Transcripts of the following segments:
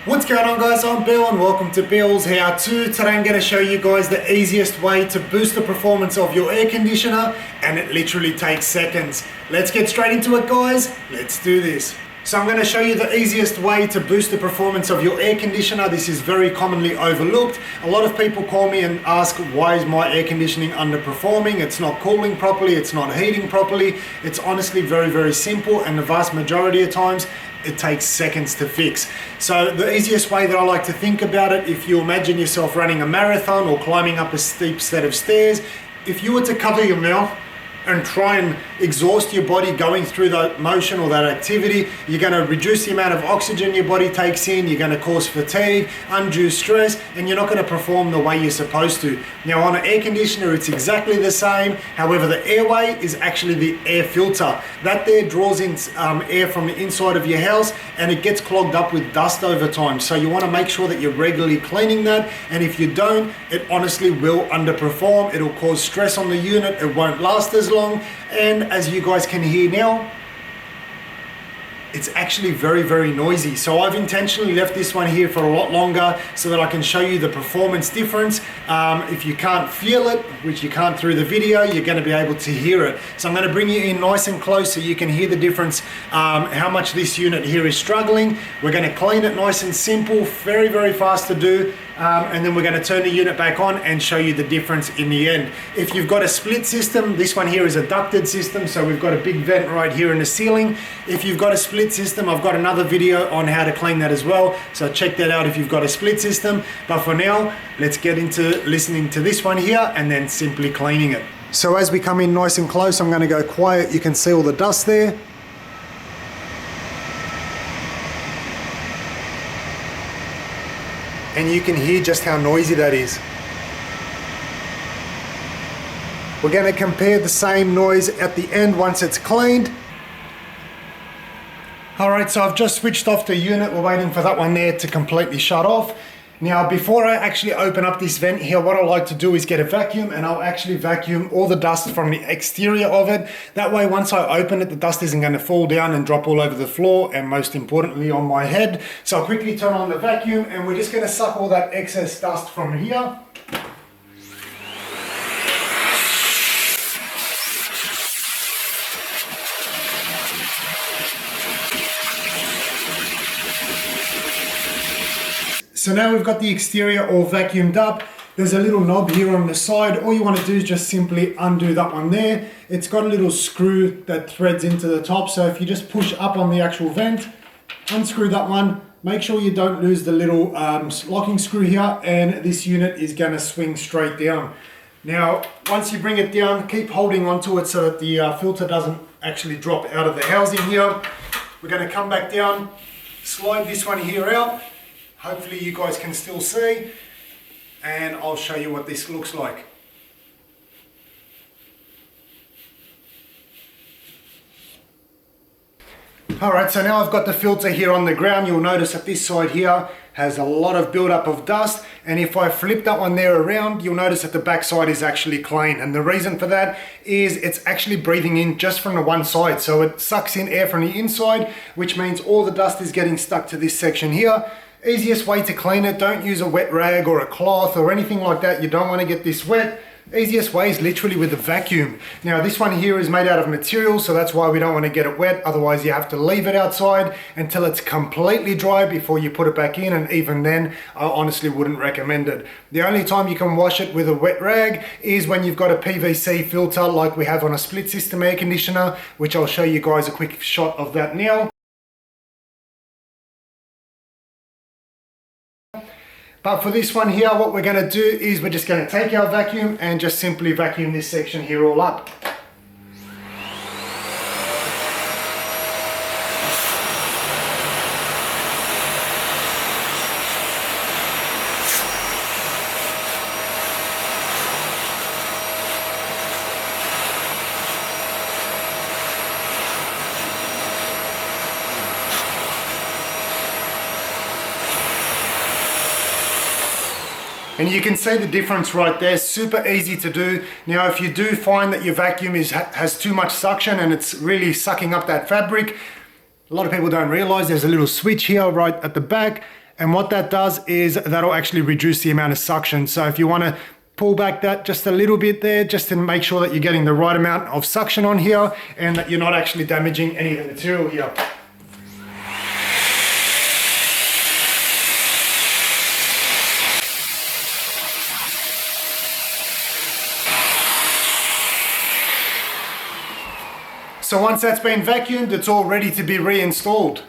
What's going on, guys? I'm Bill and welcome to Bill's How To. Today I'm going to show you guys the easiest way to boost the performance of your air conditioner, and it literally takes seconds. Let's get straight into it, guys. Let's do this. So I'm going to show you the easiest way to boost the performance of your air conditioner. This is very commonly overlooked. A lot of people call me and ask, why is my air conditioning underperforming? It's not cooling properly, it's not heating properly. It's honestly very, very simple, and the vast majority of times it takes seconds to fix. So the easiest way that I like to think about it, if you imagine yourself running a marathon or climbing up a steep set of stairs, if you were to cover your mouth and try and exhaust your body going through that motion or that activity, you're going to reduce the amount of oxygen your body takes in, you're going to cause fatigue, undue stress, and you're not going to perform the way you're supposed to. Now on an air conditioner it's exactly the same, however the airway is actually the air filter. That there draws in air from the inside of your house, and it gets clogged up with dust over time. So you want to make sure that you're regularly cleaning that, and if you don't, it honestly will underperform. It'll cause stress on the unit, it won't last as long, and as you guys can hear now, it's actually very, very noisy. So I've intentionally left this one here for a lot longer so that I can show you the performance difference. If you can't feel it, which you can't through the video, you're going to be able to hear it. So I'm going to bring you in nice and close so you can hear the difference, how much this unit here is struggling. We're going to clean it nice and simple, very, very fast to do. And then we're going to turn the unit back on and show you the difference in the end. If you've got a split system, this one here is a ducted system, so we've got a big vent right here in the ceiling. If you've got a split system, I've got another video on how to clean that as well, so check that out if you've got a split system. But for now, let's get into listening to this one here and then simply cleaning it. So as we come in nice and close, I'm going to go quiet. You can see all the dust there. And you can hear just how noisy that is. We're going to compare the same noise at the end once it's cleaned. Alright, so I've just switched off the unit. We're waiting for that one there to completely shut off. Now, before I actually open up this vent here, what I like to do is get a vacuum, and I'll actually vacuum all the dust from the exterior of it. That way, once I open it, the dust isn't going to fall down and drop all over the floor, and most importantly on my head. So I'll quickly turn on the vacuum, and we're just going to suck all that excess dust from here. So now we've got the exterior all vacuumed up. There's a little knob here on the side. All you want to do is just simply undo that one there. It's got a little screw that threads into the top. So if you just push up on the actual vent, unscrew that one, make sure you don't lose the little locking screw here, and this unit is going to swing straight down. Now, once you bring it down, keep holding onto it so that the filter doesn't actually drop out of the housing here. We're going to come back down, slide this one here out. Hopefully you guys can still see, and I'll show you what this looks like. Alright, so now I've got the filter here on the ground. You'll notice that this side here has a lot of buildup of dust, and if I flip that one there around, you'll notice that the back side is actually clean, and the reason for that is it's actually breathing in just from the one side. So it sucks in air from the inside, which means all the dust is getting stuck to this section here. Easiest way to clean it, don't use a wet rag or a cloth or anything like that. You don't want to get this wet. Easiest way is literally with a vacuum. Now this one here is made out of material, so that's why we don't want to get it wet. Otherwise you have to leave it outside until it's completely dry before you put it back in, and even then I honestly wouldn't recommend it. The only time you can wash it with a wet rag is when you've got a PVC filter like we have on a split system air conditioner, which I'll show you guys a quick shot of that now. But for this one here, what we're going to do is we're just going to take our vacuum and just simply vacuum this section here all up. And you can see the difference right there, super easy to do. Now, if you do find that your vacuum has too much suction and it's really sucking up that fabric, a lot of people don't realize there's a little switch here right at the back, And what that does is that'll actually reduce the amount of suction. So if you want to pull back that just a little bit there, just to make sure that you're getting the right amount of suction on here and that you're not actually damaging any of the material here. So once that's been vacuumed, it's all ready to be reinstalled.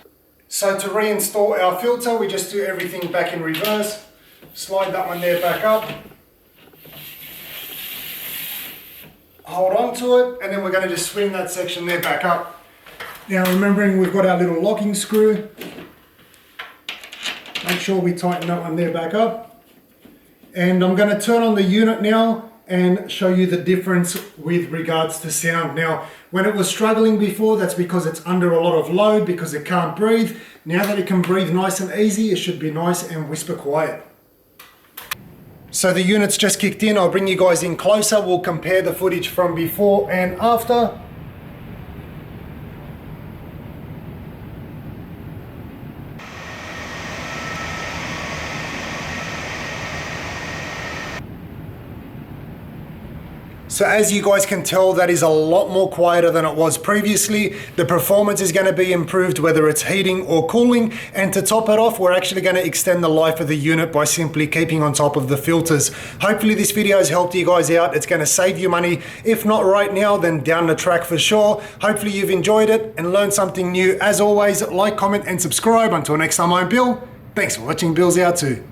So to reinstall our filter, we just do everything back in reverse. Slide that one there back up. Hold on to it, and then we're going to just swing that section there back up. Now remembering we've got our little locking screw. Make sure we tighten that one there back up. And I'm going to turn on the unit now and show you the difference with regards to sound. Now, when it was struggling before, that's because it's under a lot of load because it can't breathe. Now that it can breathe nice and easy, it should be nice and whisper quiet. So the unit's just kicked in. I'll bring you guys in closer. We'll compare the footage from before and after. So as you guys can tell, that is a lot more quieter than it was previously. The performance is going to be improved whether it's heating or cooling. And to top it off, we're actually going to extend the life of the unit by simply keeping on top of the filters. Hopefully this video has helped you guys out. It's going to save you money. If not right now, then down the track for sure. Hopefully you've enjoyed it and learned something new. As always, like, comment and subscribe. Until next time, I'm Bill. Thanks for watching Billshowto.